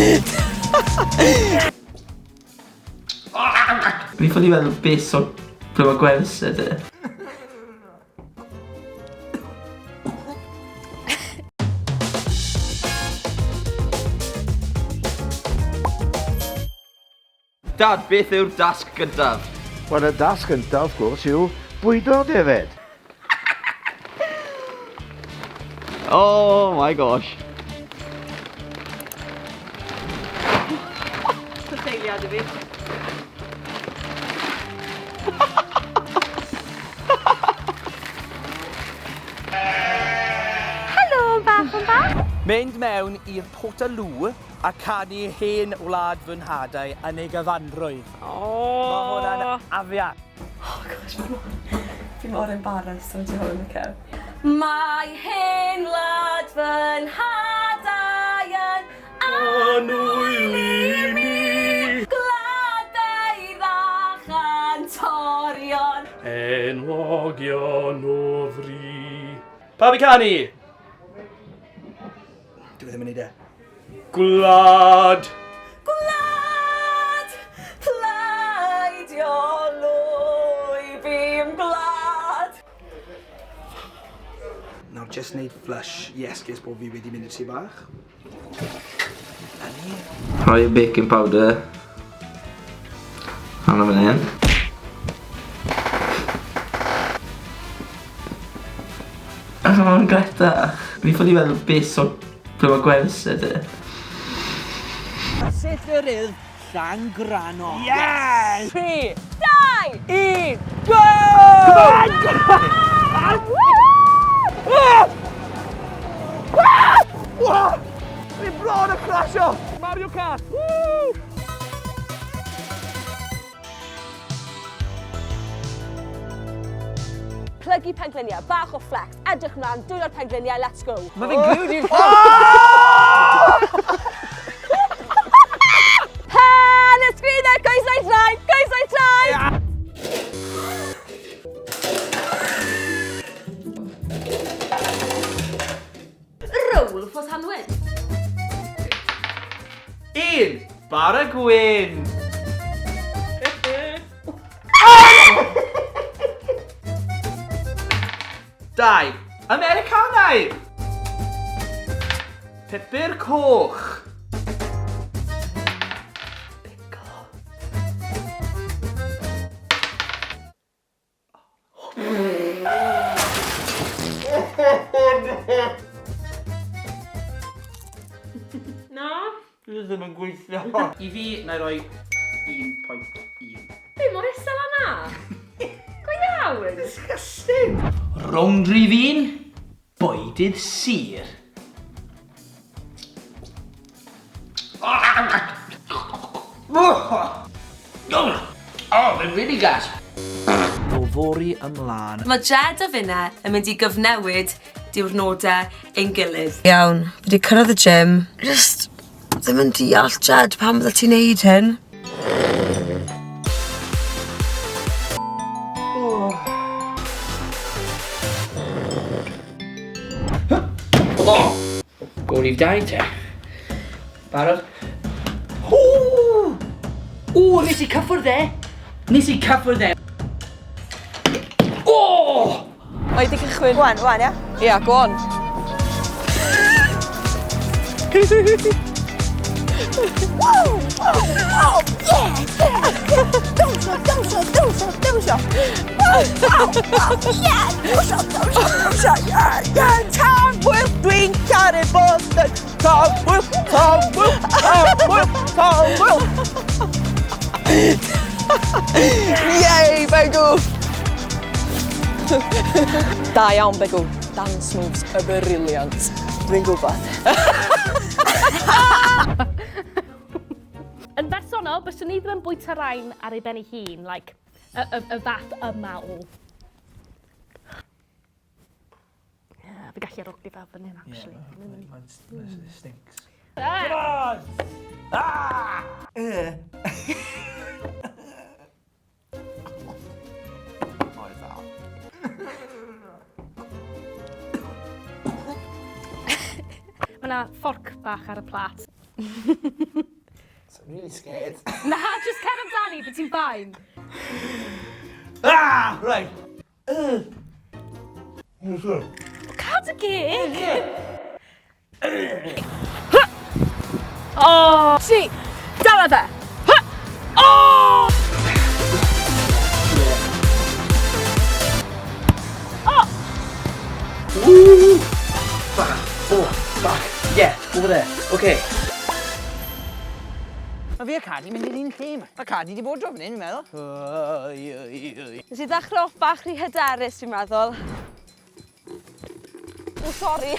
Fi ffili meddwl beth o ble mae gwers ydy. Dad, beth yw'r dasg gyntaf? Wel, y dasg gyntaf, wrth gwrs, yw bwydo defed. Oh my gosh. Deiliad i fi. Helo, bach yn bach. Mynd mewn i'r Portalw a canu hen wlad fy nhadau yn ei gyfanrwydd. Mae hwnna'n afiach. Oh gosh, fi mor embarrassed am ti hwn, Michael. Mae hen wlad fy nhadau yn anwyl i mi. Gladau ddach yn torion. Enwogion o fri. Pa fi canu? Dwi ddim yn neud e. Gwlad! Gwlad! Plaidio lwy fi'n gwlad! Nawr, just neud flush i esgus bod fi wedi mynd i'r tŷ bach. Ani. Rhoi y baking powder. Hanna fan hyn. Oh, Greta. Fi ffili meddwl beth o ble mae gwers ydy. Sut yr ydd Llangranno. Yes! 3, 2, 1, Go! Fi'n bron y crasio! Mario Kart! Woo! Plygu pengliniau, bach o flex, edrych mlaen, dwylo'r pengliniau, let's go. Mae fi'n glwyd i'r... Tanysgrifia, coesau trai, coesau trai! Rowl ffos hanwyn. 1. Bara gwyn. 2. Americanaidd. Pupur coch. No? Dwi ddim yn gweithio. I fi, na i roi 1.1. Be mor isel yna? Go iawn? Disgusting. Rowndri fi'n bwydydd sir. Oh, fe'n really gas. O fori ymlaen. Mae Jed a finne yn mynd i gyfnewid diwrnodau ein gilydd. Iawn, fi wedi cyrraedd y gym. Just ddim yn deall, Jed, pam bydde ti'n neud hyn? Gorif dau te. Barod? O, nes i cyffwrdd e. Nes i cyffwrdd e. O! O'i di cychwyn? Wan, ia? Ia, go on. Dwi'n caru Boston. Tom Will. Yay, Begw! Da iawn, Begw. Dance moves y brilliant. Dwi'n gwybod. Yn bersonol, byswn i ddim yn bwyta rain ar ei ben ei hun, like, y fath yma o... Yeah, fi gallu rwgdi fel fan hyn, actually. It stinks. Come on! Ah! Mae yna fforc bach ar y plat. So I'm really scared. Na, just cer amdani, beth ti'n fain. Ah! Right. Cad y gig! O! Si! Dala fe! O! Back. Yeah, over there. Okay. Mae fi a Cadi mynd i'r un lle yma. Mae Cadi di bod drofn hyn, fi'n meddwl. Nes i ddechrau off bach rhy hyderus, fi'n meddwl. O, sori.